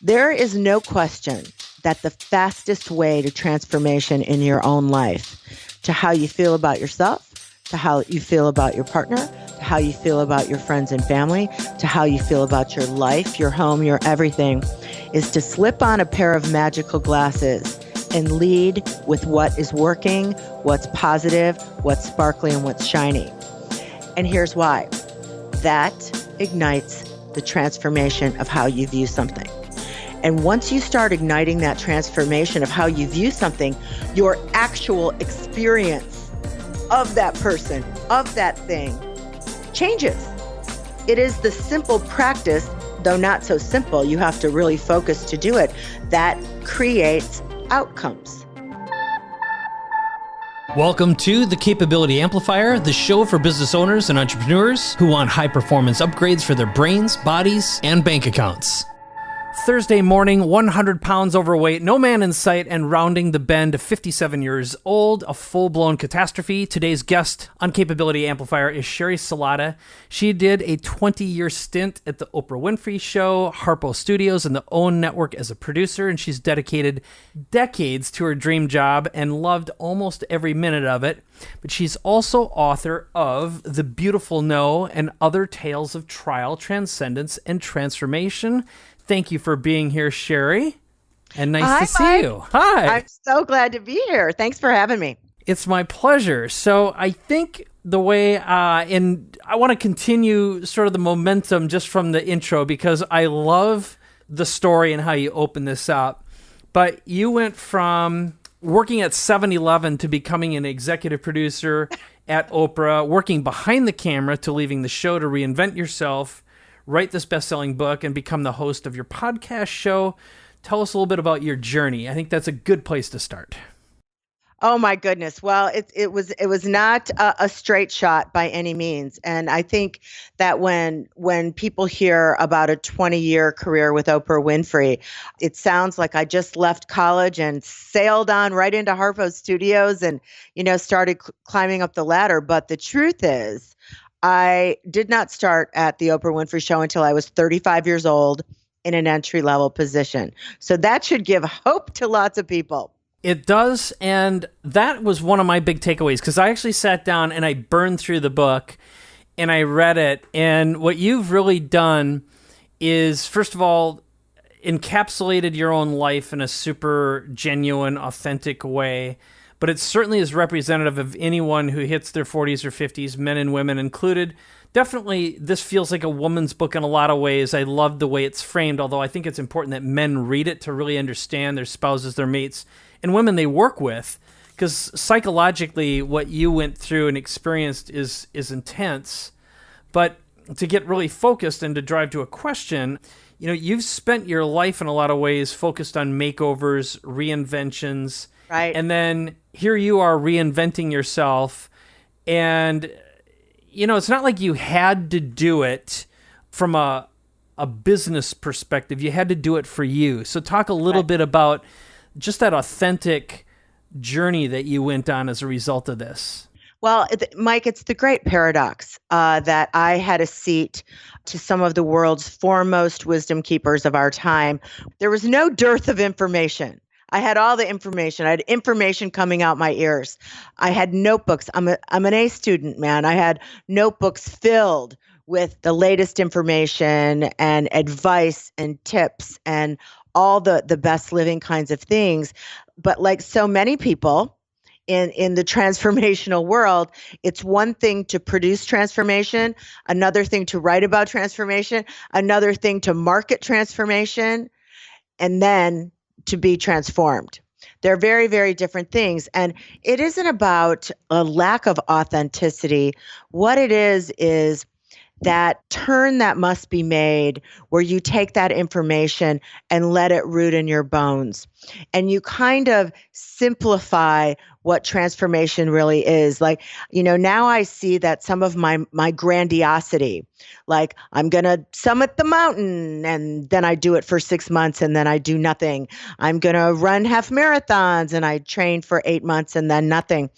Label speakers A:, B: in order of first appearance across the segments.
A: There is no question that the fastest way to transformation in your own life, to how you feel about yourself, to how you feel about your partner, to how you feel about your friends and family, to how you feel about your life, your home, your everything, is to slip on a pair of magical glasses and lead with what is working, what's positive, what's sparkly, and what's shiny. And here's why. That ignites the transformation of how you view something. And once you start igniting that transformation of how you view something, your actual experience of that person, of that thing, changes. It is the simple practice, though not so simple, you have to really focus to do it, that creates outcomes.
B: Welcome to the Capability Amplifier, the show for business owners and entrepreneurs who want high performance upgrades for their brains, bodies, and bank accounts. Thursday morning, 100 pounds overweight, no man in sight, and rounding the bend, 57 years old, a full-blown catastrophe. Today's guest on Capability Amplifier is Sheri Salata. She did a 20-year stint at the Oprah Winfrey Show, Harpo Studios, and the OWN Network as a producer, and she's dedicated decades to her dream job and loved almost every minute of it. But she's also author of The Beautiful No and Other Tales of Trial, Transcendence, and Transformation. Thank you for being here, Sheri, and nice to see you. Hi.
A: I'm so glad to be here. Thanks for having me.
B: It's my pleasure. So I think the way, and I want to continue sort of the momentum just from the intro because I love the story and how you open this up. But you went from working at 7-Eleven to becoming an executive producer at Oprah, working behind the camera to leaving the show to reinvent yourself, write this best-selling book, and become the host of your podcast show. Tell us a little bit about your journey. I think that's a good place to start.
A: Oh my goodness. Well, it was not a straight shot by any means. And I think that when people hear about a 20-year career with Oprah Winfrey, it sounds like I just left college and sailed on right into Harpo Studios and, started climbing up the ladder. But the truth is, I did not start at the Oprah Winfrey Show until I was 35 years old in an entry-level position. So that should give hope to lots of people.
B: It does, and that was one of my big takeaways, because I actually sat down and I burned through the book and I read it, and what you've really done is, first of all, encapsulated your own life in a super genuine, authentic way. But it certainly is representative of anyone who hits their 40s or 50s, men and women included. Definitely, this feels like a woman's book in a lot of ways. I love the way it's framed, although I think it's important that men read it to really understand their spouses, their mates, and women they work with. Because psychologically, what you went through and experienced is intense. But to get really focused and to drive to a question, you've spent your life in a lot of ways focused on makeovers, reinventions.
A: Right.
B: And then here you are reinventing yourself. And, it's not like you had to do it from a business perspective. You had to do it for you. So talk a little bit about just that authentic journey that you went on as a result of this.
A: Well, Mike, it's the great paradox that I had a seat to some of the world's foremost wisdom keepers of our time. There was no dearth of information. I had all the information. I had information coming out my ears. I had notebooks. I'm an A student, man. I had notebooks filled with the latest information and advice and tips and all the best living kinds of things. But like so many people in the transformational world, it's one thing to produce transformation, another thing to write about transformation, another thing to market transformation, and then to be transformed. They're very, very different things. And it isn't about a lack of authenticity. What it is that turn that must be made where you take that information and let it root in your bones. And you kind of simplify what transformation really is. Like, now I see that some of my grandiosity, like I'm going to summit the mountain and then I do it for 6 months and then I do nothing. I'm going to run half marathons and I train for 8 months and then nothing.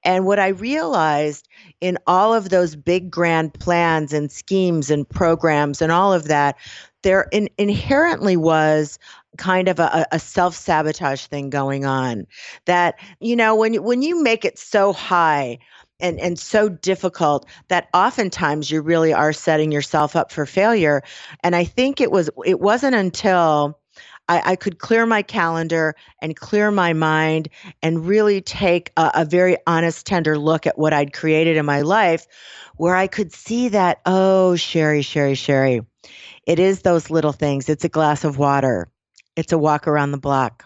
A: And what I realized in all of those big grand plans and schemes and programs and all of that, there inherently was kind of a self-sabotage thing going on that, when you make it so high and so difficult that oftentimes you really are setting yourself up for failure. And I think it wasn't until I could clear my calendar and clear my mind and really take a very honest, tender look at what I'd created in my life, where I could see that, oh, Sheri, it is those little things. It's a glass of water. It's a walk around the block.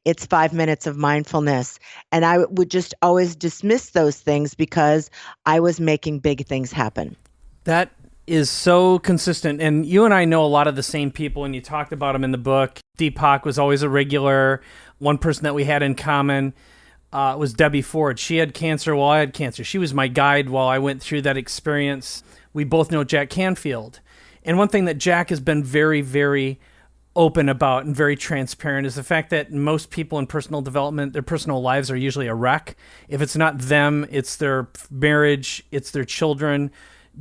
A: It's 5 minutes of mindfulness. And I would just always dismiss those things because I was making big things happen.
B: That is so consistent. And you and I know a lot of the same people, and you talked about them in the book. Deepak was always a regular. One person that we had in common was Debbie Ford. She had cancer while I had cancer. She was my guide while I went through that experience. We both know Jack Canfield. And one thing that Jack has been very, very open about and very transparent is the fact that most people in personal development, their personal lives are usually a wreck. If it's not them, it's their marriage, it's their children.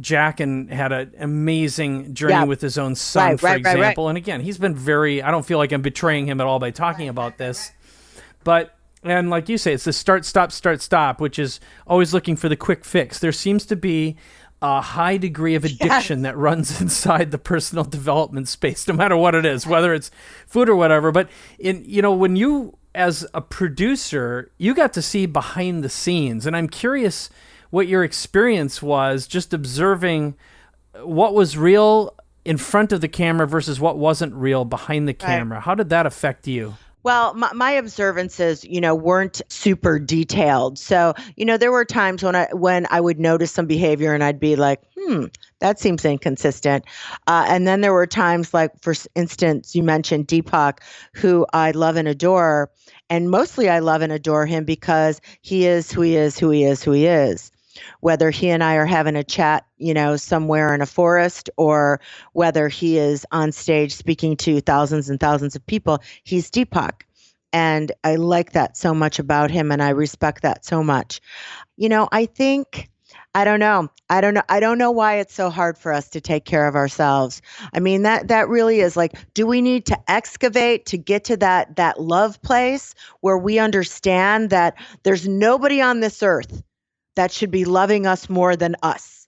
B: Jack had an amazing journey with his own son, for example. Right. And again, he's been I don't feel like I'm betraying him at all by talking about this. And like you say, it's the start, stop, which is always looking for the quick fix. There seems to be a high degree of addiction that runs inside the personal development space, no matter what it is, whether it's food or whatever. But when you, as a producer, you got to see behind the scenes, and I'm curious what your experience was just observing what was real in front of the camera versus what wasn't real behind the camera. Right. How did that affect you?
A: Well, my observances, weren't super detailed. So, there were times when I would notice some behavior and I'd be like, that seems inconsistent. And then there were times like, for instance, you mentioned Deepak, who I love and adore. And mostly I love and adore him because he is who he is. Whether he and I are having a chat, somewhere in a forest, or whether he is on stage speaking to thousands and thousands of people, he's Deepak. And I like that so much about him, and I respect that so much. I think, I don't know why it's so hard for us to take care of ourselves. I mean, that really is like, do we need to excavate to get to that love place where we understand that there's nobody on this earth that should be loving us more than us?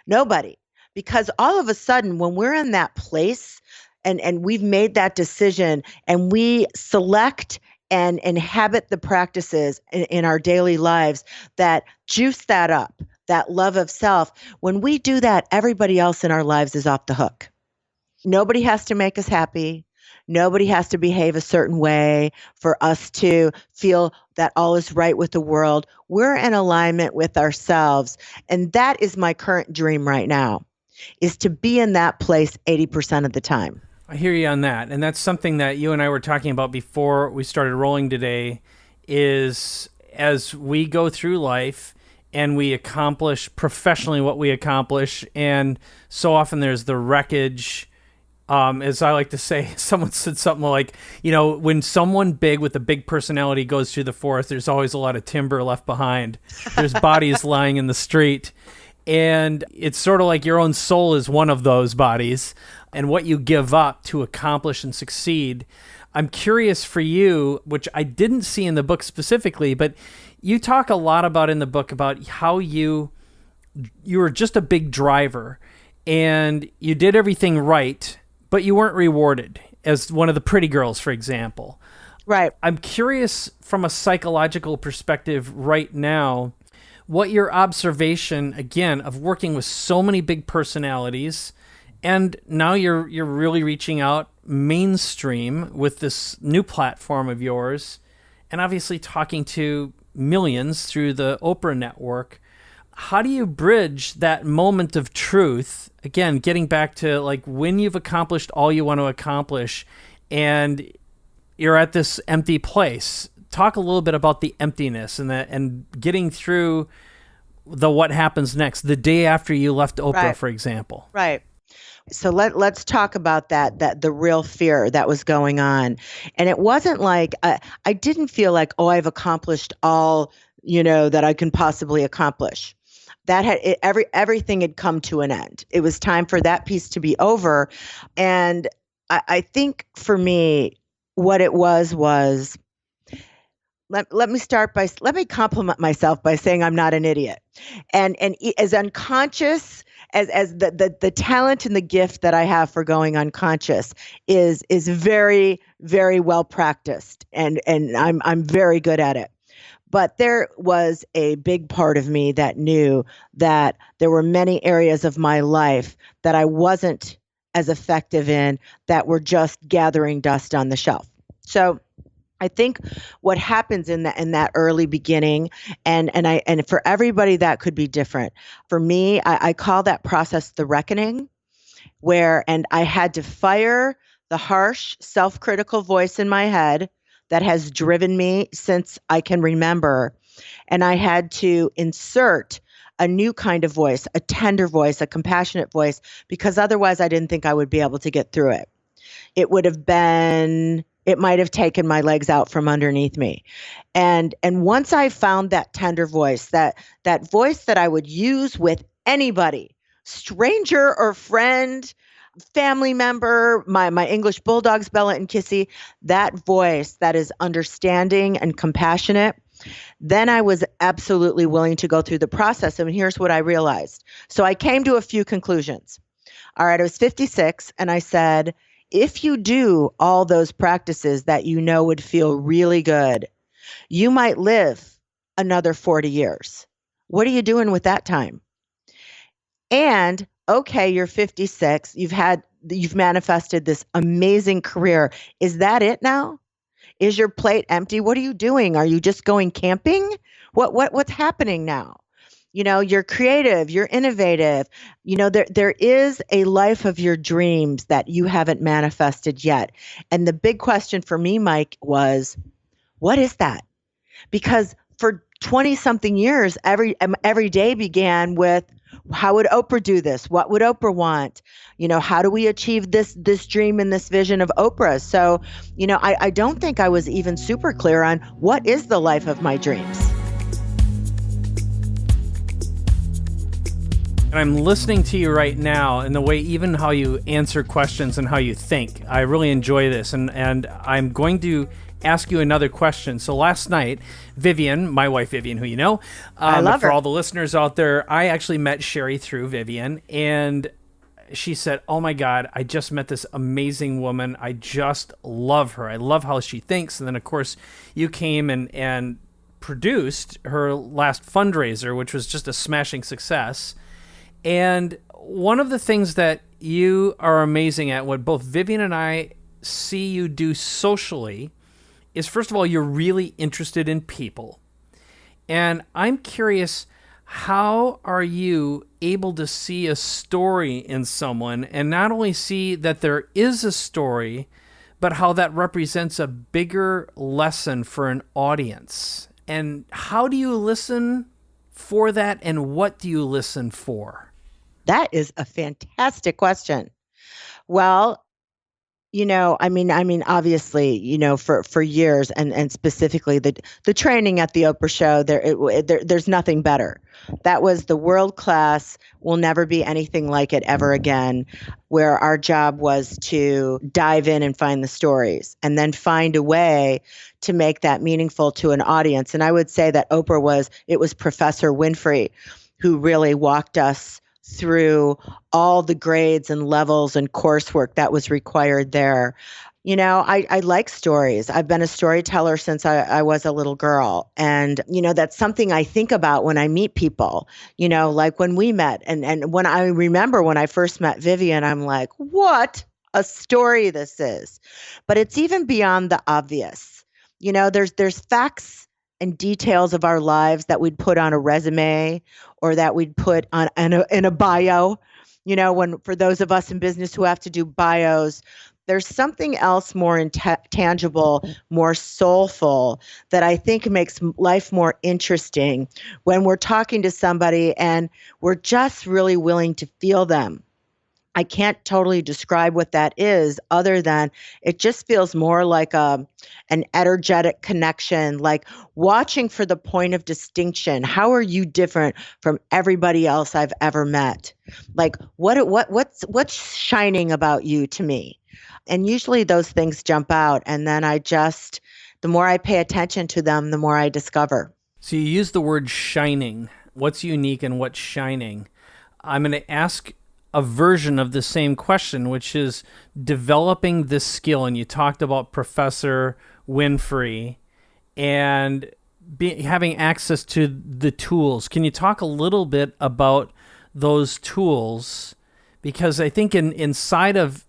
A: Nobody. Because all of a sudden, when we're in that place and we've made that decision and we select and inhabit the practices in our daily lives that juice that up, that love of self, when we do that, everybody else in our lives is off the hook. Nobody has to make us happy. Nobody has to behave a certain way for us to feel that all is right with the world. We're in alignment with ourselves. And that is my current dream right now, is to be in that place 80% of the time.
B: I hear you on that. And that's something that you and I were talking about before we started rolling today, is as we go through life and we accomplish professionally what we accomplish, and so often there's the wreckage. As I like to say, someone said something like, when someone big with a big personality goes through the forest, there's always a lot of timber left behind. There's bodies lying in the street. And it's sort of like your own soul is one of those bodies, and what you give up to accomplish and succeed. I'm curious for you, which I didn't see in the book specifically, but you talk a lot about in the book about how you were just a big driver and you did everything right, but you weren't rewarded, as one of the pretty girls, for example.
A: Right.
B: I'm curious from a psychological perspective right now, what your observation, again, of working with so many big personalities, and now you're really reaching out mainstream with this new platform of yours, and obviously talking to millions through the Oprah network. How do you bridge that moment of truth, again, getting back to like when you've accomplished all you want to accomplish and you're at this empty place? Talk a little bit about the emptiness and getting through what happens next, the day after you left Oprah, right, for example.
A: Right. So let's talk about that the real fear that was going on. And it wasn't like, I didn't feel like, I've accomplished all, that I can possibly accomplish. Everything had come to an end. It was time for that piece to be over. And I think for me, what it was let me compliment myself by saying I'm not an idiot. And as unconscious as the talent and the gift that I have for going unconscious is very, very well practiced, and I'm very good at it. But there was a big part of me that knew that there were many areas of my life that I wasn't as effective in, that were just gathering dust on the shelf. So I think what happens in that early beginning, and for everybody that could be different. For me, I call that process the reckoning, and I had to fire the harsh, self-critical voice in my head that has driven me since I can remember. And I had to insert a new kind of voice, a tender voice, a compassionate voice, because otherwise I didn't think I would be able to get through it. It might have taken my legs out from underneath me. And once I found that tender voice, that voice that I would use with anybody, stranger or friend, family member, my English bulldogs, Bella and Kissy, that voice that is understanding and compassionate, then I was absolutely willing to go through the process. And here's what I realized. So I came to a few conclusions. All right, I was 56, and I said, if you do all those practices that you know would feel really good, you might live another 40 years. What are you doing with that time? And okay, you're 56, you've manifested this amazing career. Is that it now? Is your plate empty? What are you doing? Are you just going camping? What's happening now? You're creative, you're innovative. There is a life of your dreams that you haven't manifested yet. And the big question for me, Mike, was, what is that? Because for 20 something years, every day began with, how would Oprah do this? What would Oprah want? How do we achieve this dream and this vision of Oprah? So, I don't think I was even super clear on what is the life of my dreams.
B: And I'm listening to you right now, and the way even how you answer questions and how you think. I really enjoy this, and I'm going to ask you another question. So last night, Vivian, my wife Vivian, who you know,
A: I love her.
B: For all the listeners out there, I actually met Sheri through Vivian, and she said, oh my God, I just met this amazing woman. I just love her. I love how she thinks. And then, of course, you came and produced her last fundraiser, which was just a smashing success. And one of the things that you are amazing at, what both Vivian and I see you do socially, is, first of all, you're really interested in people. And I'm curious, how are you able to see a story in someone and not only see that there is a story, but how that represents a bigger lesson for an audience? And how do you listen for that, and what do you listen for?
A: That is a fantastic question. Well, obviously, for years, and specifically the training at the Oprah Show, there's nothing better. That was the world class, will never be anything like it ever again, where our job was to dive in and find the stories and then find a way to make that meaningful to an audience. And I would say that it was Professor Winfrey who really walked us through all the grades and levels and coursework that was required there. I like stories. I've been a storyteller since I was a little girl. And, that's something I think about when I meet people, like when we met. And when I remember when I first met Vivian, I'm like, what a story this is. But it's even beyond the obvious. There's facts and details of our lives that we'd put on a resume or that we'd put on in a bio. For those of us in business who have to do bios, there's something else more tangible, more soulful, that I think makes life more interesting when we're talking to somebody and we're just really willing to feel them. I can't totally describe what that is other than it just feels more like an energetic connection, like watching for the point of distinction. How are you different from everybody else I've ever met? Like what's shining about you to me? And usually those things jump out, and then the more I pay attention to them, the more I discover.
B: So you use the word shining. What's unique and what's shining? I'm going to ask a version of the same question, which is developing this skill. And you talked about Professor Winfrey and having access to the tools. Can you talk a little bit about those tools? Because I think inside of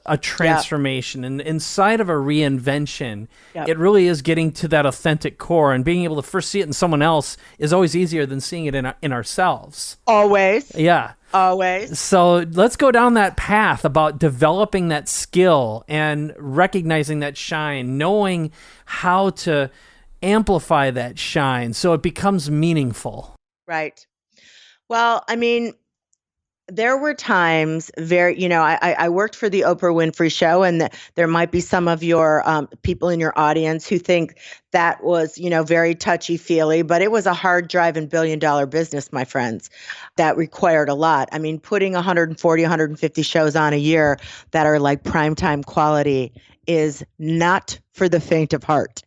B: a transformation and inside of a reinvention, it really is getting to that authentic core, and being able to first see it in someone else is always easier than seeing it in ourselves.
A: Always.
B: Yeah.
A: Always.
B: So let's go down that path about developing that skill and recognizing that shine, knowing how to amplify that shine so it becomes meaningful.
A: Right. Well, I mean, there were times I worked for the Oprah Winfrey Show, and there might be some of your people in your audience who think that was, very touchy-feely, but it was a hard-driving billion-dollar business, my friends, that required a lot. I mean, putting 140, 150 shows on a year that are like primetime quality is not for the faint of heart.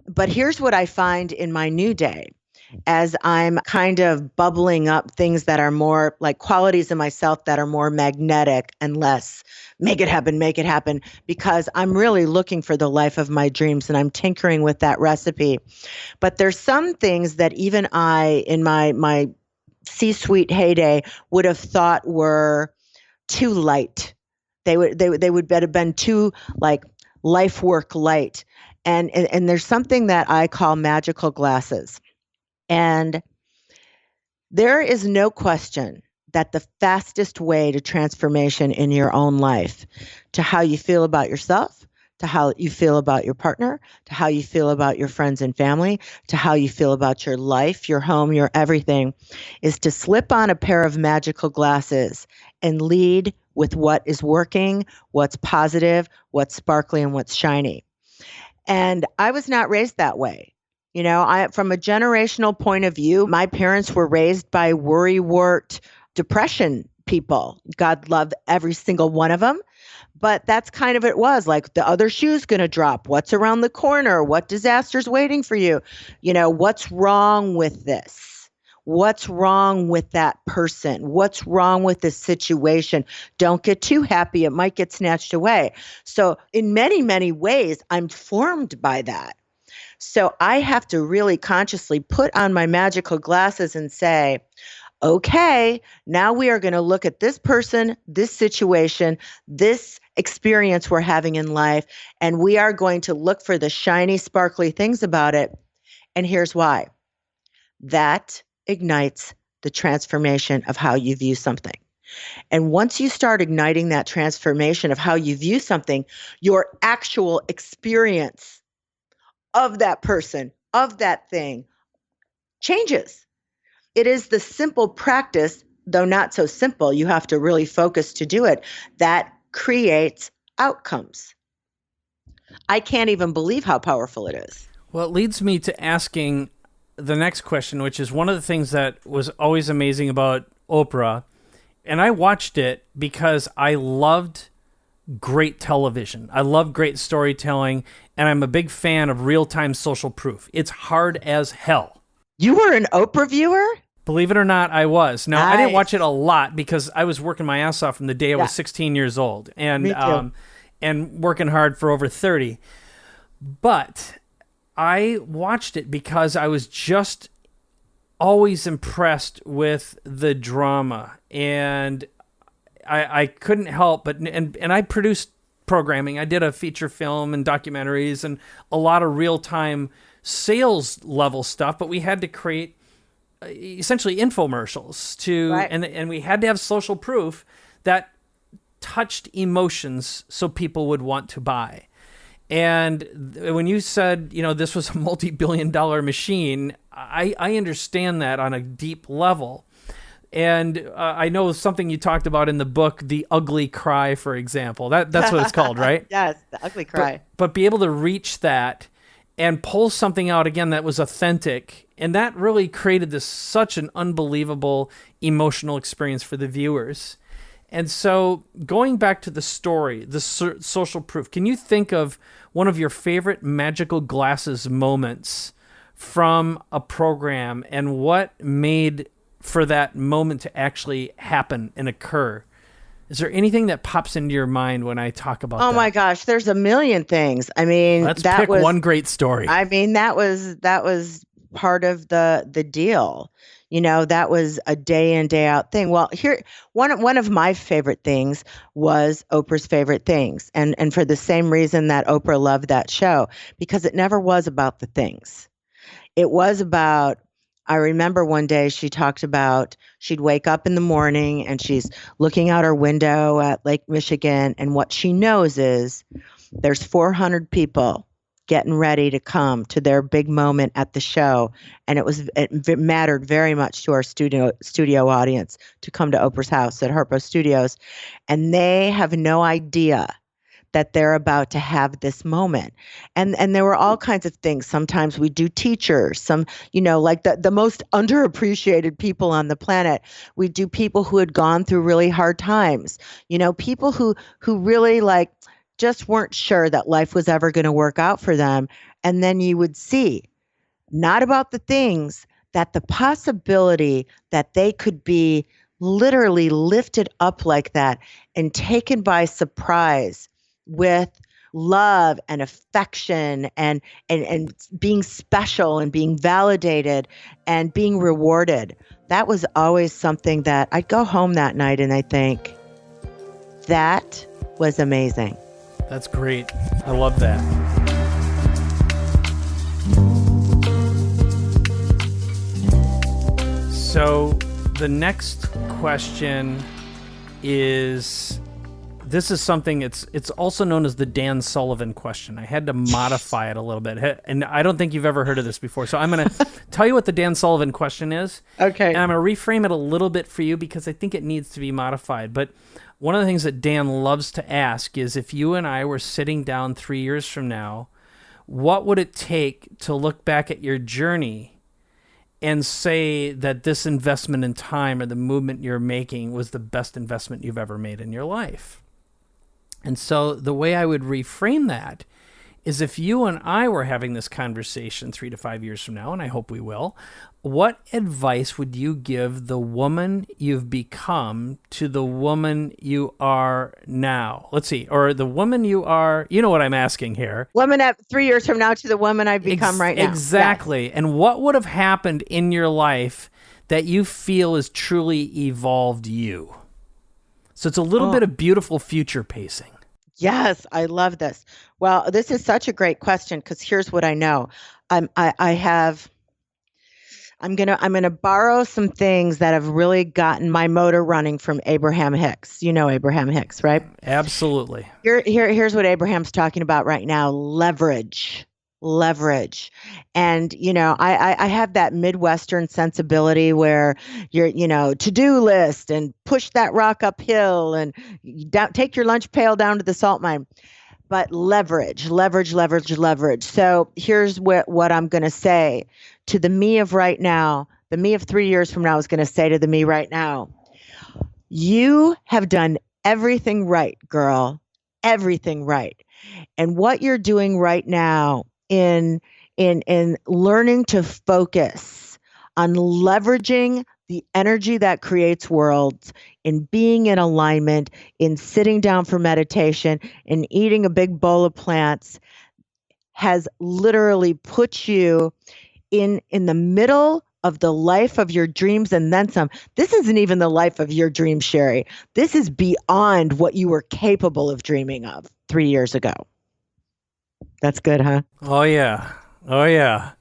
A: But here's what I find in my new day. As I'm kind of bubbling up things that are more like qualities in myself that are more magnetic and less make it happen, because I'm really looking for the life of my dreams and I'm tinkering with that recipe. But there's some things that even I, in my C-suite heyday, would have thought were too light. They would have been too like life work light. And there's something that I call magical glasses. And there is no question that the fastest way to transformation in your own life, to how you feel about yourself, to how you feel about your partner, to how you feel about your friends and family, to how you feel about your life, your home, your everything, is to slip on a pair of magical glasses and lead with what is working, what's positive, what's sparkly, and what's shiny. And I was not raised that way. From a generational point of view, my parents were raised by worrywart, depression people. God love every single one of them. But that's kind of it was like the other shoe's going to drop. What's around the corner? What disaster's waiting for you? What's wrong with this? What's wrong with that person? What's wrong with this situation? Don't get too happy. It might get snatched away. So in many, many ways, I'm formed by that. So I have to really consciously put on my magical glasses and say, okay, now we are going to look at this person, this situation, this experience we're having in life, and we are going to look for the shiny, sparkly things about it. And here's why. That ignites the transformation of how you view something. And once you start igniting that transformation of how you view something, your actual experience of that person, of that thing, changes. It is the simple practice, though not so simple, you have to really focus to do it, that creates outcomes. I can't even believe how powerful it is.
B: Well, it leads me to asking the next question, which is one of the things that was always amazing about Oprah. And I watched it because I loved great television. I love great storytelling, and I'm a big fan of real-time social proof. It's hard as hell.
A: You were an Oprah viewer?
B: Believe it or not, I was. Now,
A: Nice.
B: I didn't watch it a lot because I was working my ass off from the day I was 16 years old and working hard for over 30. But I watched it because I was just always impressed with the drama, and I couldn't help but, and I produced programming. I did a feature film and documentaries and a lot of real-time sales level stuff, but we had to create essentially infomercials and we had to have social proof that touched emotions so people would want to buy. And when you said, this was a multi-billion-dollar machine, I understand that on a deep level. And I know something you talked about in the book, the ugly cry, for example. That's what it's called, right?
A: Yes, the ugly cry.
B: But be able to reach that and pull something out again that was authentic. And that really created such an unbelievable emotional experience for the viewers. And so going back to the story, the social proof, can you think of one of your favorite magical glasses moments from a program and what made for that moment to actually happen and occur? Is there anything that pops into your mind when I talk about that?
A: Oh my gosh, there's a million things. I mean,
B: let's pick one great story.
A: I mean, that was part of the deal. That was a day in, day out thing. Well, here, one of my favorite things was Oprah's favorite things. And for the same reason that Oprah loved that show, because it never was about the things. It was about, I remember one day she talked about she'd wake up in the morning and she's looking out her window at Lake Michigan. And what she knows is there's 400 people getting ready to come to their big moment at the show. And it mattered very much to our studio audience to come to Oprah's house at Harpo Studios. And they have no idea that they're about to have this moment. And there were all kinds of things. Sometimes we do teachers, like the most underappreciated people on the planet. We do people who had gone through really hard times, people who really just weren't sure that life was ever going to work out for them. And then you would see, not about the things, that the possibility that they could be literally lifted up like that and taken by surprise with love and affection and being special and being validated and being rewarded. That was always something that I'd go home that night and I think, that was amazing.
B: That's great. I love that. So the next question is, this is something, it's also known as the Dan Sullivan question. I had to modify it a little bit. And I don't think you've ever heard of this before. So I'm going to tell you what the Dan Sullivan question is.
A: Okay.
B: And I'm going to reframe it a little bit for you because I think it needs to be modified. But one of the things that Dan loves to ask is, if you and I were sitting down 3 years from now, what would it take to look back at your journey and say that this investment in time or the movement you're making was the best investment you've ever made in your life? And so the way I would reframe that is, if you and I were having this conversation 3 to 5 years from now, and I hope we will, what advice would you give the woman you've become to the woman you are now? Let's see. Or the woman you are, you know what I'm asking here.
A: Woman at 3 years from now to the woman I've become right now.
B: Exactly. Yes. And what would have happened in your life that you feel has truly evolved you? So it's a little bit of beautiful future pacing.
A: Yes, I love this. Well, this is such a great question, because here's what I know. I'm gonna borrow some things that have really gotten my motor running from Abraham Hicks. You know Abraham Hicks, right?
B: Absolutely.
A: Here's what Abraham's talking about right now: leverage. And I have that Midwestern sensibility where you're to-do list and push that rock uphill and take your lunch pail down to the salt mine. But leverage. So here's what I'm going to say to the me of right now. The me of 3 years from now is going to say to the me right now: you have done everything right, girl. Everything right. And what you're doing right now in learning to focus on leveraging the energy that creates worlds, in being in alignment, in sitting down for meditation, in eating a big bowl of plants, has literally put you in the middle of the life of your dreams and then some. This isn't even the life of your dreams, Sheri. This is beyond what you were capable of dreaming of 3 years ago. That's good, huh?
B: Oh, yeah.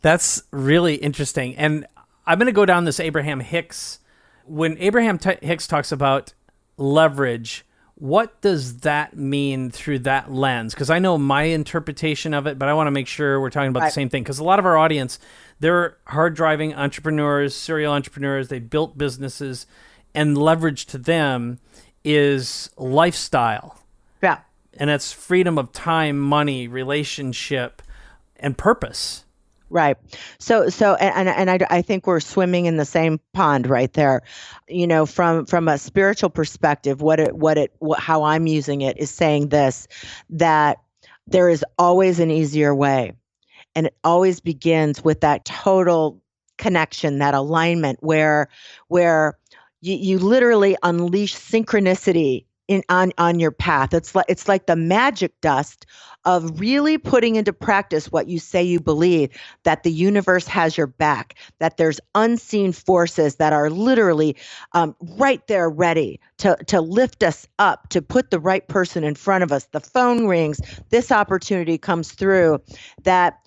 B: That's really interesting. And I'm going to go down this Abraham Hicks. When Abraham Hicks talks about leverage, What does that mean through that lens? Because I know my interpretation of it, but I want to make sure we're talking about the same thing. Because a lot of our audience, they're hard-driving entrepreneurs, serial entrepreneurs. They built businesses, and leverage to them is lifestyle.
A: Yeah.
B: And that's freedom of time, money, relationship, and purpose.
A: Right. I think we're swimming in the same pond right there. From a spiritual perspective, how I'm using it is saying this, that there is always an easier way. And it always begins with that total connection, that alignment where you literally unleash synchronicity on your path. It's like the magic dust of really putting into practice what you say you believe, that the universe has your back, that there's unseen forces that are literally right there ready to lift us up, to put the right person in front of us. The phone rings, this opportunity comes through. That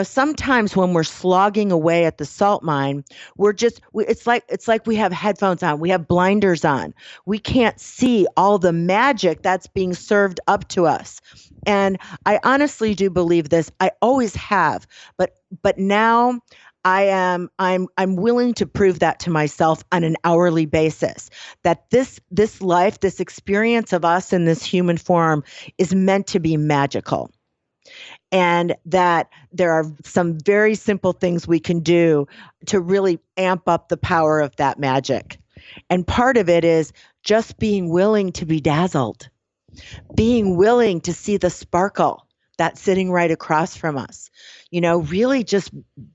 A: sometimes when we're slogging away at the salt mine, it's like we have headphones on, we have blinders on. We can't see all the magic that's being served up to us. And I honestly do believe this. I always have, but now I'm willing to prove that to myself on an hourly basis, that this life, this experience of us in this human form is meant to be magical. And that there are some very simple things we can do to really amp up the power of that magic. And part of it is just being willing to be dazzled, being willing to see the sparkle that's sitting right across from us. Really just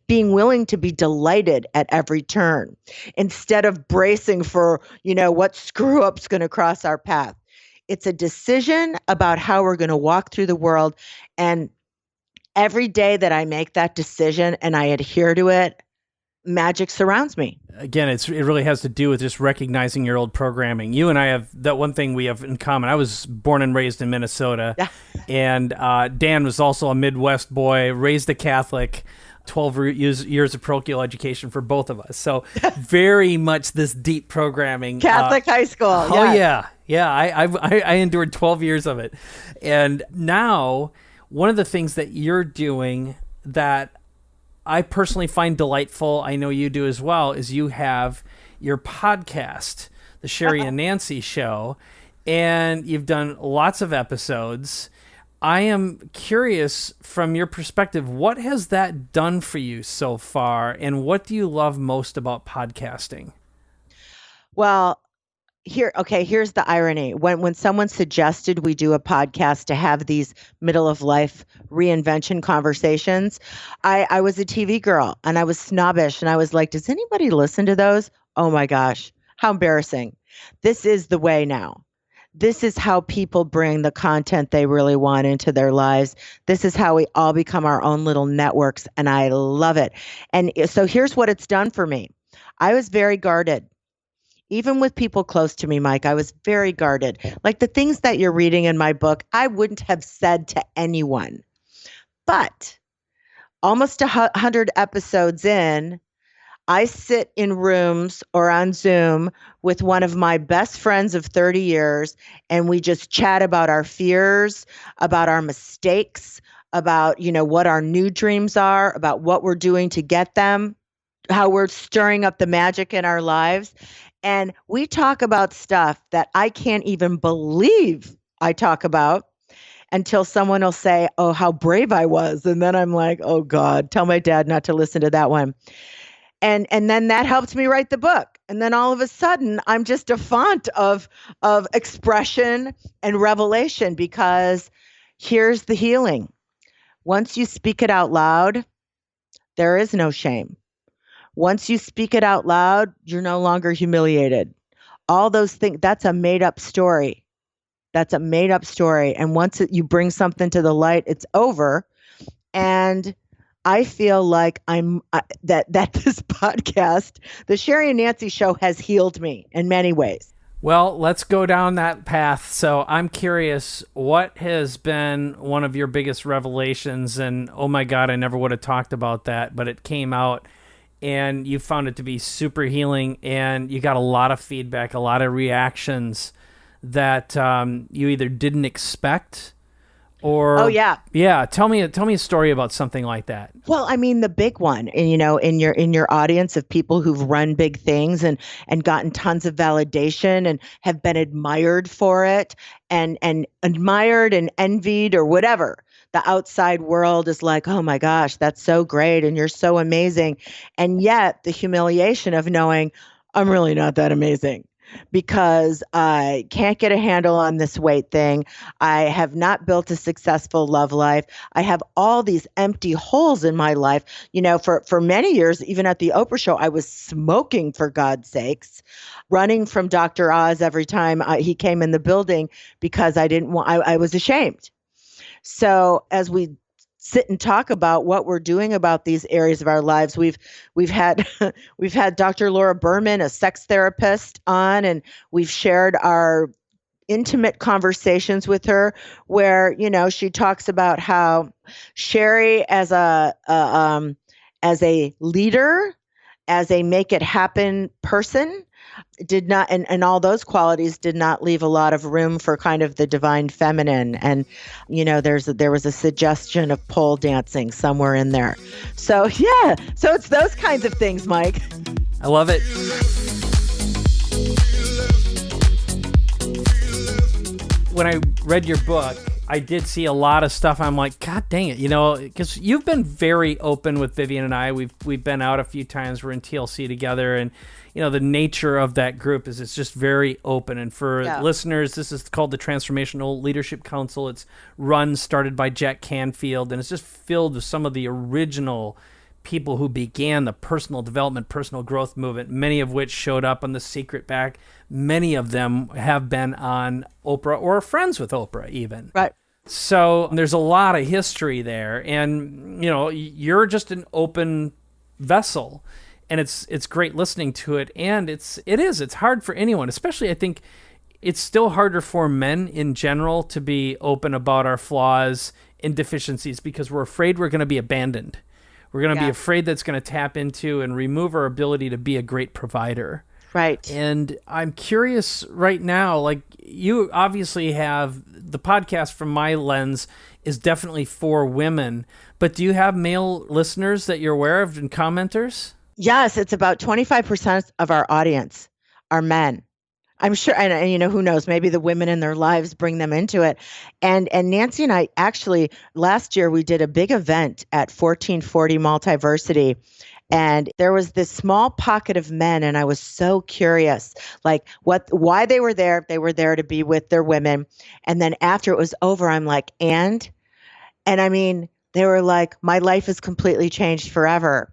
A: being willing to be delighted at every turn instead of bracing for, what screw up's going to cross our path. It's a decision about how we're going to walk through the world. And every day that I make that decision and I adhere to it, magic surrounds me.
B: Again, it really has to do with just recognizing your old programming. You and I have that one thing we have in common. I was born and raised in Minnesota, and Dan was also a Midwest boy, raised a Catholic, 12 years of parochial education for both of us. So very much this deep programming.
A: Catholic high school.
B: Oh, yes. Yeah. I endured 12 years of it. And now one of the things that you're doing that I personally find delightful, I know you do as well, is you have your podcast, the Sheri and Nancy Show, and you've done lots of episodes. I am curious, from your perspective, what has that done for you so far, and what do you love most about podcasting?
A: Well, here's the irony. When someone suggested we do a podcast to have these middle of life reinvention conversations, I was a TV girl and I was snobbish and I was like, does anybody listen to those? Oh my gosh, how embarrassing. This is the way now. This is how people bring the content they really want into their lives. This is how we all become our own little networks, and I love it. And so here's what it's done for me. I was very guarded. Even with people close to me, Mike, I was very guarded. Like the things that you're reading in my book, I wouldn't have said to anyone. But almost 100 episodes in, I sit in rooms or on Zoom with one of my best friends of 30 years, and we just chat about our fears, about our mistakes, about, what our new dreams are, about what we're doing to get them, how we're stirring up the magic in our lives. And we talk about stuff that I can't even believe I talk about until someone will say, oh, how brave I was. And then I'm like, oh God, tell my dad not to listen to that one. And then that helped me write the book. And then all of a sudden I'm just a font of expression and revelation, because here's the healing. Once you speak it out loud, there is no shame. Once you speak it out loud, you're no longer humiliated. All those things, that's a made up story. That's a made up story. And once you bring something to the light, it's over. And I feel like that this podcast, the Sheri and Nancy Show, has healed me in many ways.
B: Well, let's go down that path. So I'm curious, what has been one of your biggest revelations? And oh my God, I never would have talked about that, but it came out. And you found it to be super healing, and you got a lot of feedback, a lot of reactions that you either didn't expect or
A: Oh yeah.
B: tell me a story about something like that.
A: Well, I mean, the big one, and in your audience of people who've run big things and gotten tons of validation and have been admired for it, and admired and envied or whatever. The outside world is like, oh my gosh, that's so great, and you're so amazing, and yet the humiliation of knowing I'm really not that amazing because I can't get a handle on this weight thing. I have not built a successful love life. I have all these empty holes in my life. For many years, even at the Oprah show, I was smoking, for God's sakes, running from Dr. Oz every time he came in the building because I was ashamed. So as we sit and talk about what we're doing about these areas of our lives, we've had we've had Dr. Laura Berman, a sex therapist, on, and we've shared our intimate conversations with her where she talks about how Sheri as a leader, as a make it happen person, did not, and all those qualities did not leave a lot of room for kind of the divine feminine. And there was a suggestion of pole dancing somewhere in there. So it's those kinds of things, Mike.
B: I love it. When I read your book, I did see a lot of stuff. I'm like, God dang it, because you've been very open with Vivian and I. We've been out a few times. We're in TLC together, and the nature of that group is it's just very open. And for listeners, this is called the Transformational Leadership Council. It's started by Jack Canfield, and it's just filled with some of the original people who began the personal development, personal growth movement, many of which showed up on The Secret back. Many of them have been on Oprah or friends with Oprah even.
A: Right.
B: So there's a lot of history there. And, you're just an open vessel. And it's great listening to it. And it's hard for anyone, especially I think it's still harder for men in general to be open about our flaws and deficiencies because we're afraid we're going to be abandoned. We're going to be afraid that's going to tap into and remove our ability to be a great provider.
A: Right.
B: And I'm curious right now, like you obviously have the podcast from my lens is definitely for women, but do you have male listeners that you're aware of and commenters?
A: Yes, it's about 25% of our audience are men. I'm sure, and who knows, maybe the women in their lives bring them into it. And Nancy and I actually, last year, we did a big event at 1440 Multiversity. And there was this small pocket of men, and I was so curious, like why they were there. They were there to be with their women. And then after it was over, I'm like, and I mean, they were like, my life has completely changed forever.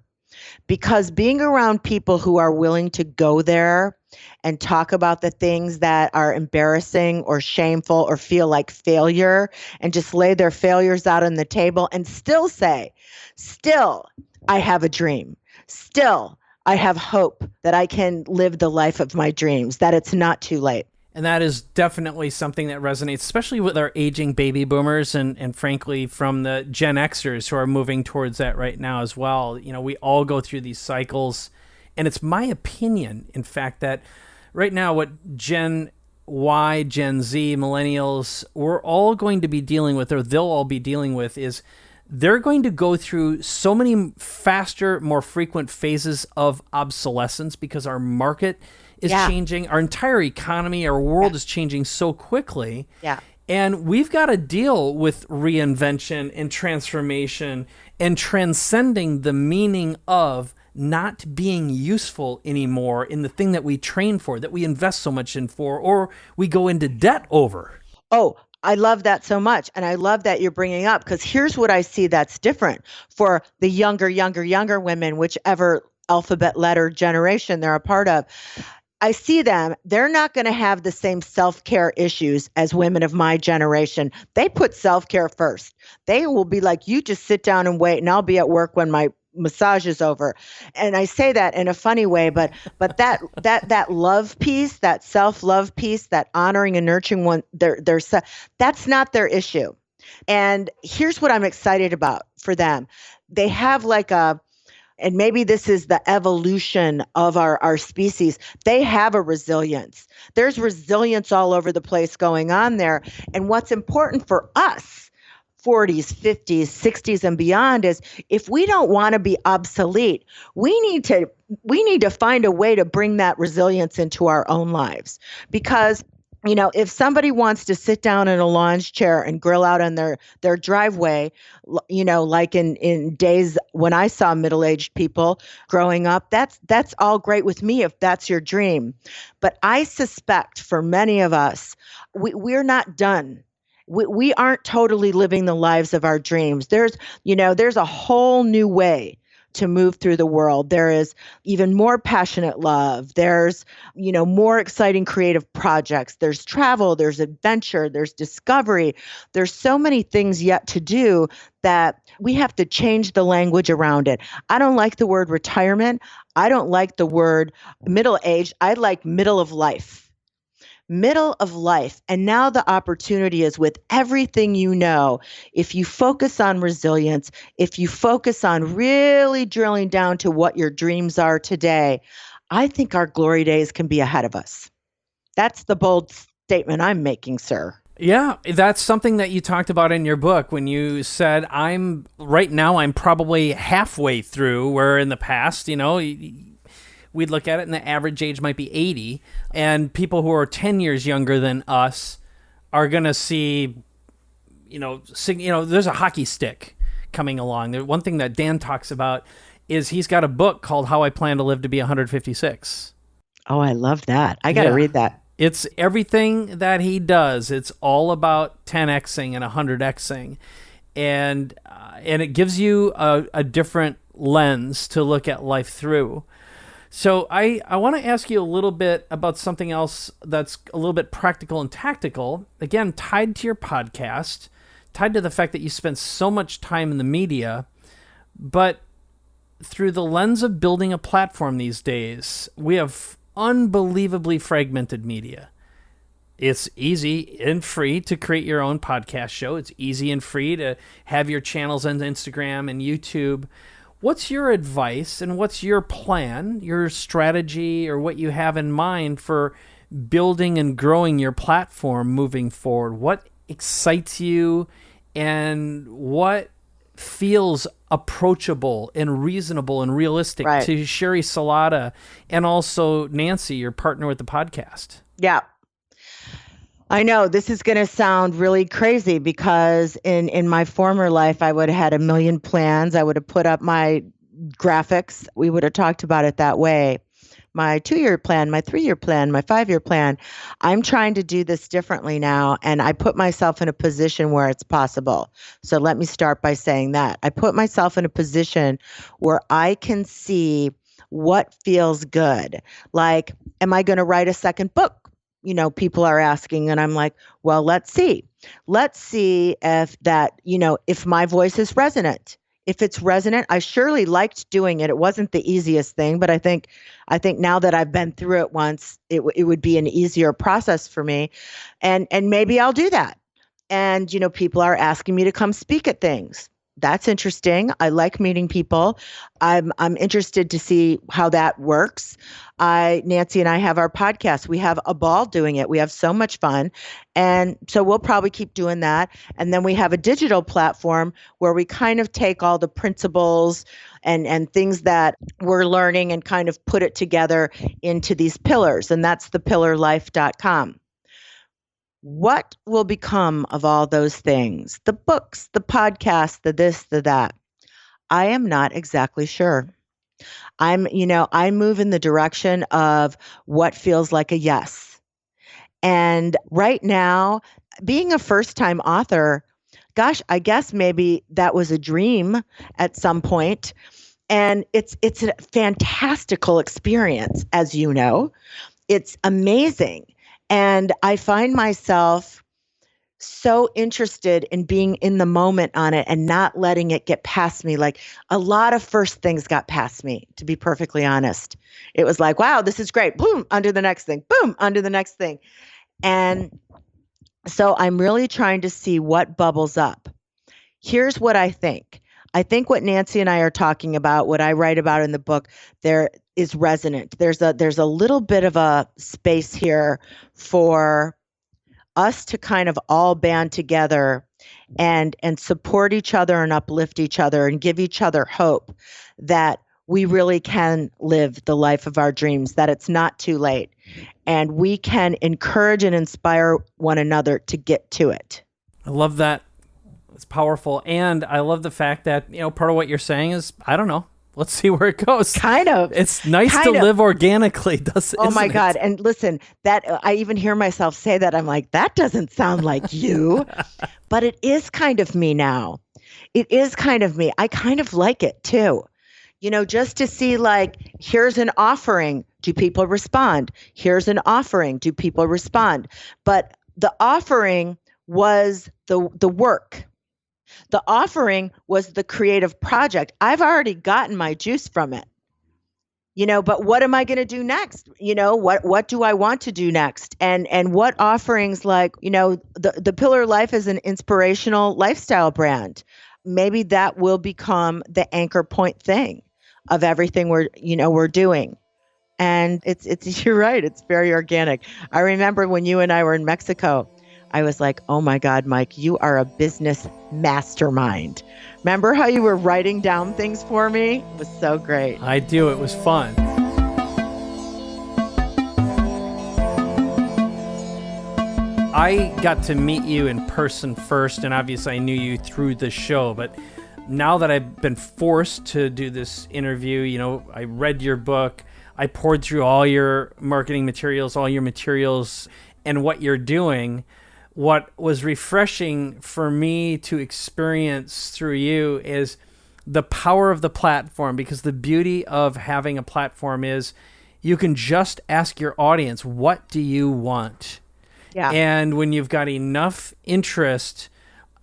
A: Because being around people who are willing to go there and talk about the things that are embarrassing or shameful or feel like failure and just lay their failures out on the table and still say, still, I have a dream. Still, I have hope that I can live the life of my dreams, that it's not too late.
B: And that is definitely something that resonates, especially with our aging baby boomers and frankly, from the Gen Xers who are moving towards that right now as well. We all go through these cycles. And it's my opinion, in fact, that right now what Gen Y, Gen Z, millennials, we're all going to be dealing with, or they'll all be dealing with, is they're going to go through so many faster, more frequent phases of obsolescence because our market is changing. Our entire economy, our world is changing so quickly.
A: Yeah.
B: And we've got to deal with reinvention and transformation and transcending the meaning of not being useful anymore in the thing that we train for, that we invest so much in for, or we go into debt over.
A: Oh, I love that so much. And I love that you're bringing up, because here's what I see that's different for the younger women, whichever alphabet letter generation they're a part of. I see them, they're not going to have the same self-care issues as women of my generation. They put self-care first. They will be like, you just sit down and wait, and I'll be at work when my massage is over. And I say that in a funny way, but that love piece, that self-love piece, that honoring and nurturing one, that's not their issue. And here's what I'm excited about for them. They have like a and maybe this is the evolution of our species, they have a resilience. There's resilience all over the place going on there. And what's important for us, 40s, 50s, 60s and beyond, is if we don't want to be obsolete, we need to find a way to bring that resilience into our own lives. Because if somebody wants to sit down in a lounge chair and grill out on their driveway, like in days when I saw middle-aged people growing up, that's all great with me if that's your dream. But I suspect for many of us, we're not done. We aren't totally living the lives of our dreams. There's a whole new way to move through the world. There is even more passionate love. There's, more exciting creative projects. There's travel, there's adventure, there's discovery. There's so many things yet to do that we have to change the language around it. I don't like the word retirement. I don't like the word middle age. I like middle of life. Middle of life. And now the opportunity is with everything if you focus on resilience, if you focus on really drilling down to what your dreams are today, I think our glory days can be ahead of us. That's the bold statement I'm making, sir.
B: Yeah, that's something that you talked about in your book when you said, I'm probably halfway through, where in the past, we'd look at it and the average age might be 80, and people who are 10 years younger than us are going to see, there's a hockey stick coming along. One thing that Dan talks about is he's got a book called How I Plan to Live to Be 156.
A: Oh, I love that. I got to read that.
B: It's everything that he does. It's all about 10xing and 100xing. And it gives you a different lens to look at life through. So I want to ask you a little bit about something else that's a little bit practical and tactical, again, tied to your podcast, tied to the fact that you spend so much time in the media, but through the lens of building a platform these days, we have unbelievably fragmented media. It's easy and free to create your own podcast show. It's easy and free to have your channels on Instagram and YouTube. What's your advice and what's your plan, your strategy, or what you have in mind for building and growing your platform moving forward? What excites you and what feels approachable and reasonable and realistic to Sheri Salata and also Nancy, your partner with the podcast?
A: Yeah. I know this is going to sound really crazy because in my former life, I would have had a million plans. I would have put up my graphics. We would have talked about it that way. My 2-year plan, my 3-year plan, my 5-year plan. I'm trying to do this differently now, and I put myself in a position where it's possible. So let me start by saying that. I put myself in a position where I can see what feels good. Like, am I going to write a second book? People are asking, and I'm like, well, let's see. Let's see if that, if my voice is resonant. If it's resonant, I surely liked doing it. It wasn't the easiest thing, but I think now that I've been through it once, it would be an easier process for me. And maybe I'll do that. And, people are asking me to come speak at things. That's interesting. I like meeting people. I'm interested to see how that works. Nancy and I have our podcast. We have a ball doing it. We have so much fun. And so we'll probably keep doing that. And then we have a digital platform where we kind of take all the principles and things that we're learning and kind of put it together into these pillars. And that's thepillarlife.com. What will become of all those things? The books, the podcasts, the this, the that. I am not exactly sure. I move in the direction of what feels like a yes. And right now, being a first-time author, gosh, I guess maybe that was a dream at some point. And it's a fantastical experience, as you know. It's amazing. And I find myself so interested in being in the moment on it and not letting it get past me. Like a lot of first things got past me, to be perfectly honest. It was like, wow, this is great. Boom, under the next thing. Boom, under the next thing. And so I'm really trying to see what bubbles up. Here's what I think. I think what Nancy and I are talking about, what I write about in the book, there is resonant. There's a little bit of a space here for us to kind of all band together and support each other and uplift each other and give each other hope that we really can live the life of our dreams, that it's not too late, and we can encourage and inspire one another to get to it.
B: I love that. It's powerful. And I love the fact that, part of what you're saying is, I don't know, let's see where it goes.
A: Kind of.
B: It's nice to live organically, does it?
A: Oh my God. And listen, that I even hear myself say that. I'm like, that doesn't sound like you, but it is kind of me now. It is kind of me. I kind of like it too. Just to see, like, here's an offering. Do people respond? Here's an offering. Do people respond? But the offering was the work. The offering was the creative project. I've already gotten my juice from it. But what am I going to do next? What do I want to do next? And what offerings, like, the Pillar Life is an inspirational lifestyle brand. Maybe that will become the anchor point thing of everything we're doing. And it's you're right, it's very organic. I remember when you and I were in Mexico, I was like, oh my God, Mike, you are a business mastermind. Remember how you were writing down things for me? It was so great.
B: I do. It was fun. I got to meet you in person first, and obviously I knew you through the show, but now that I've been forced to do this interview, I read your book, I poured through all your marketing materials, all your materials, and what you're doing. What was refreshing for me to experience through you is the power of the platform, because the beauty of having a platform is you can just ask your audience, what do you want?
A: Yeah.
B: And when you've got enough interest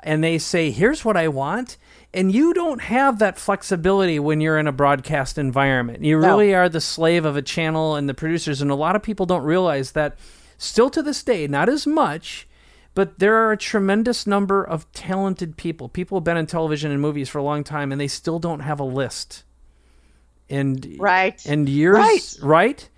B: and they say, here's what I want, and you don't have that flexibility when you're in a broadcast environment. You really are the slave of a channel and the producers, and a lot of people don't realize that still to this day, not as much, but there are a tremendous number of talented people. People have been in television and movies for a long time, and they still don't have a list. And years, right?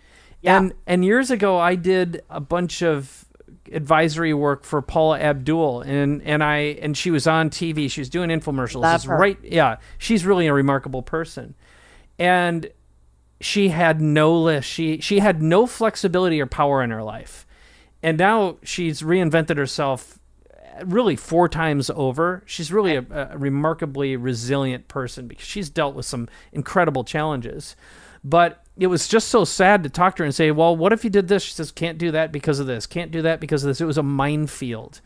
A: Yeah.
B: And years ago, I did a bunch of advisory work for Paula Abdul, and she was on TV. She was doing infomercials.
A: Love her.
B: Right? Yeah, she's really a remarkable person, and she had no list. She had no flexibility or power in her life. And now she's reinvented herself really 4 times over. She's really a remarkably resilient person because she's dealt with some incredible challenges. But it was just so sad to talk to her and say, well, what if you did this? She says, can't do that because of this. Can't do that because of this. It was a minefield.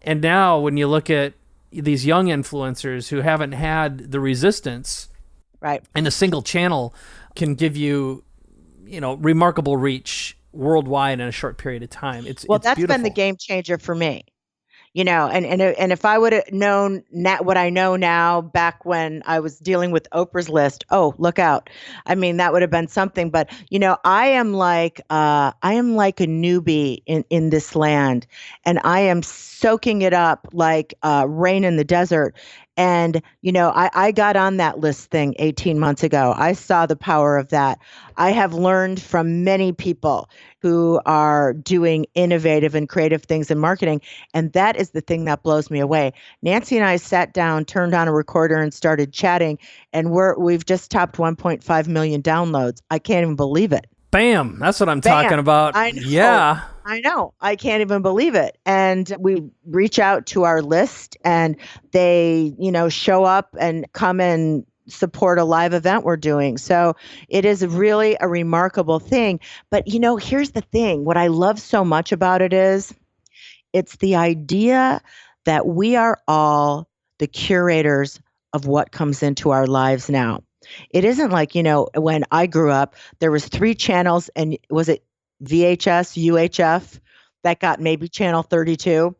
B: And now when you look at these young influencers who haven't had the resistance,
A: right,
B: and a single channel can give you, remarkable reach worldwide in a short period of time. That's beautiful.
A: Been the game changer for me. And if I would have known what I know now back when I was dealing with Oprah's list, oh, look out. I mean, that would have been something. But, I am like a newbie in this land, and I am soaking it up like rain in the desert. And, I got on that list thing 18 months ago. I saw the power of that. I have learned from many people who are doing innovative and creative things in marketing. And that is the thing that blows me away. Nancy and I sat down, turned on a recorder, and started chatting. And we've just topped 1.5 million downloads. I can't even believe it.
B: Bam. That's what I'm talking about.
A: I know.
B: Yeah.
A: I know. I can't even believe it. And we reach out to our list, and they, show up and come and support a live event we're doing. So it is really a remarkable thing. But, here's the thing. What I love so much about it is it's the idea that we are all the curators of what comes into our lives now. It isn't like, when I grew up, there was 3 channels, and was it VHS, UHF, that got maybe channel 32.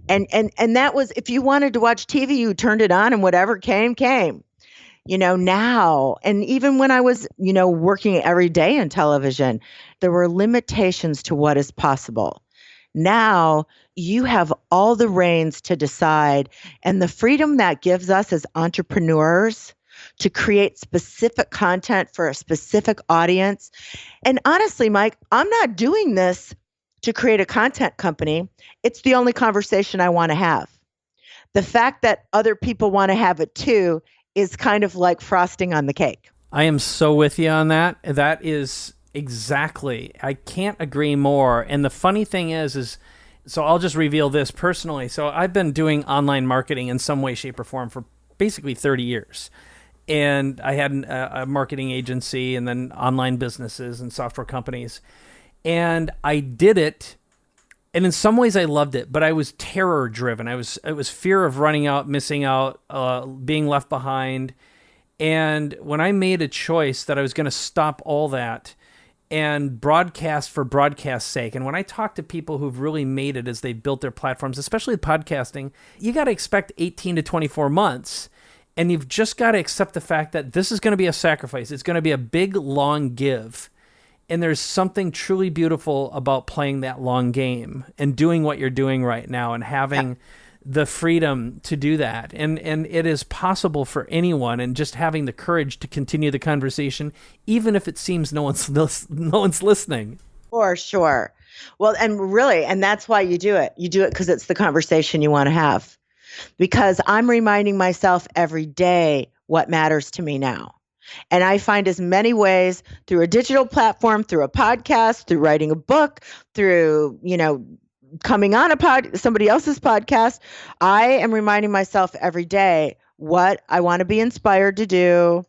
A: And that was, if you wanted to watch TV, you turned it on and whatever came. Now, and even when I was, working every day in television, there were limitations to what is possible. Now you have all the reins to decide, and the freedom that gives us as entrepreneurs to create specific content for a specific audience. And honestly, Mike, I'm not doing this to create a content company. It's the only conversation I want to have. The fact that other people want to have it too is kind of like frosting on the cake.
B: I am so with you on that. That is exactly. I can't agree more. And the funny thing is so I'll just reveal this personally. So I've been doing online marketing in some way, shape, or form for basically 30 years. And I had a marketing agency and then online businesses and software companies. And I did it. And in some ways I loved it, but I was terror driven. It was fear of running out, missing out, being left behind. And when I made a choice that I was going to stop all that and broadcast for broadcast's sake, and when I talk to people who've really made it as they built their platforms, especially podcasting, you got to expect 18 to 24 months. And you've just got to accept the fact that this is going to be a sacrifice. It's going to be a big, long give. And there's something truly beautiful about playing that long game and doing what you're doing right now and having the freedom to do that. And it is possible for anyone, and just having the courage to continue the conversation, even if it seems no one's listening.
A: For sure. Well, and that's why you do it. You do it because it's the conversation you want to have. Because I'm reminding myself every day what matters to me now. And I find as many ways through a digital platform, through a podcast, through writing a book, through, coming on somebody else's podcast. I am reminding myself every day what I want to be inspired to do,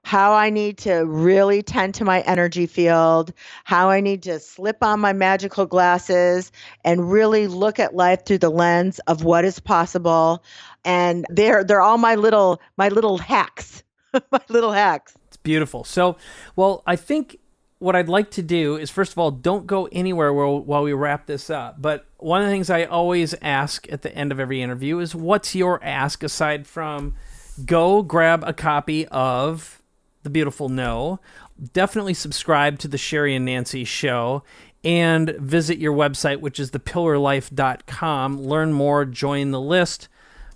A: how I need to really tend to my energy field, how I need to slip on my magical glasses and really look at life through the lens of what is possible. And they're all my little hacks. My little hacks.
B: It's beautiful. So, well, I think what I'd like to do is, first of all, don't go anywhere while we wrap this up. But one of the things I always ask at the end of every interview is, what's your ask aside from go grab a copy of The Beautiful No? Definitely subscribe to the Sheri and Nancy Show and visit your website, which is thepillarlife.com. Learn more, join the list.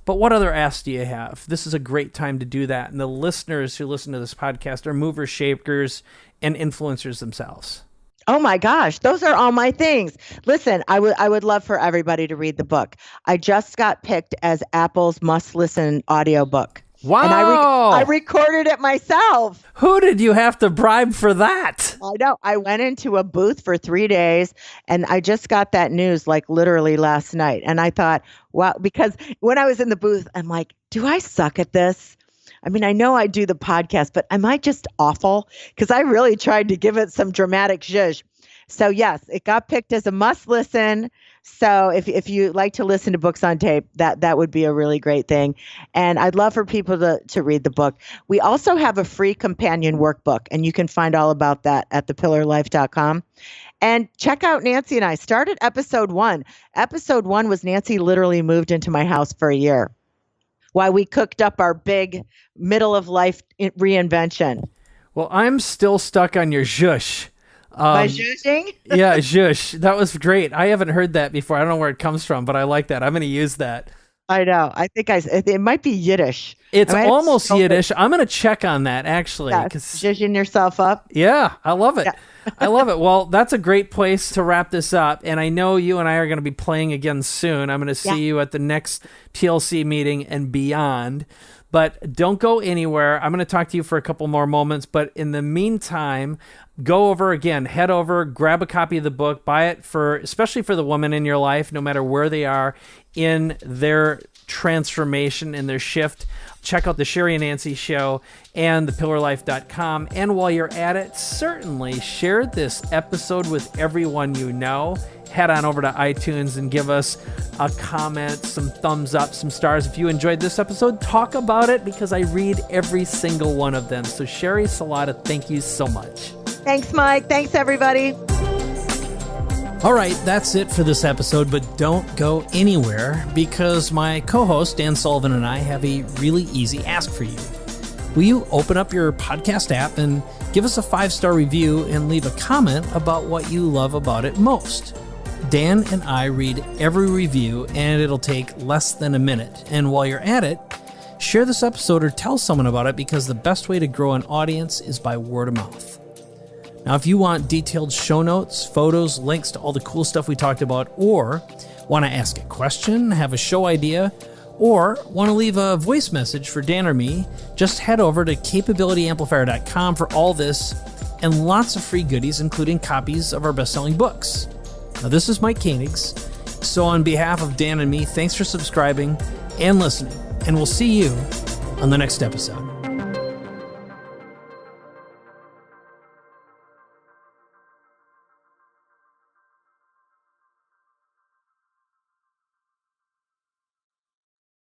B: But what other asks do you have? This is a great time to do that. And the listeners who listen to this podcast are movers, shakers, and influencers themselves.
A: Oh my gosh, those are all my things. Listen, I would love for everybody to read the book. I just got picked as Apple's must-listen audiobook.
B: Wow.
A: And I recorded it myself.
B: Who did you have to bribe for that?
A: I know. I went into a booth for 3 days and I just got that news like literally last night. And I thought, wow, because when I was in the booth, I'm like, do I suck at this? I mean, I know I do the podcast, but am I just awful? Because I really tried to give it some dramatic zhuzh. So yes, it got picked as a must listen. So if you like to listen to books on tape, that would be a really great thing. And I'd love for people to read the book. We also have a free companion workbook, and you can find all about that at thepillarlife.com. And check out Nancy and I. Start at episode 1. Episode 1 was Nancy literally moved into my house for a year while we cooked up our big middle of life reinvention.
B: Well, I'm still stuck on your zhush.
A: By zhuzhing?
B: Yeah, zhush. That was great. I haven't heard that before. I don't know where it comes from, but I like that. I'm going to use that.
A: I know. I think it might be Yiddish.
B: It's almost Yiddish. I'm going to check on that, actually.
A: Yeah, zhuzhing yourself up.
B: Yeah, I love it.
A: Yeah.
B: I love it. Well, that's a great place to wrap this up. And I know you and I are going to be playing again soon. I'm going to see you at the next TLC meeting and beyond. But don't go anywhere. I'm going to talk to you for a couple more moments. But in the meantime, head over, grab a copy of the book, buy it especially for the woman in your life, no matter where they are in their transformation, in their shift. Check out the Sheri and Nancy Show and thepillarlife.com. And while you're at it, certainly share this episode with everyone you know. Head on over to iTunes and give us a comment, some thumbs up, some stars. If you enjoyed this episode, talk about it because I read every single one of them. So Sheri Salata, thank you so much.
A: Thanks, Mike. Thanks, everybody.
B: All right, that's it for this episode, but don't go anywhere because my co-host, Dan Sullivan, and I have a really easy ask for you. Will you open up your podcast app and give us a 5-star review and leave a comment about what you love about it most? Dan and I read every review, and it'll take less than a minute. And while you're at it, share this episode or tell someone about it, because the best way to grow an audience is by word of mouth. Now, if you want detailed show notes, photos, links to all the cool stuff we talked about, or want to ask a question, have a show idea, or want to leave a voice message for Dan or me, just head over to capabilityamplifier.com for all this and lots of free goodies, including copies of our best-selling books. Now, this is Mike Koenigs, so on behalf of Dan and me, thanks for subscribing and listening, and we'll see you on the next episode.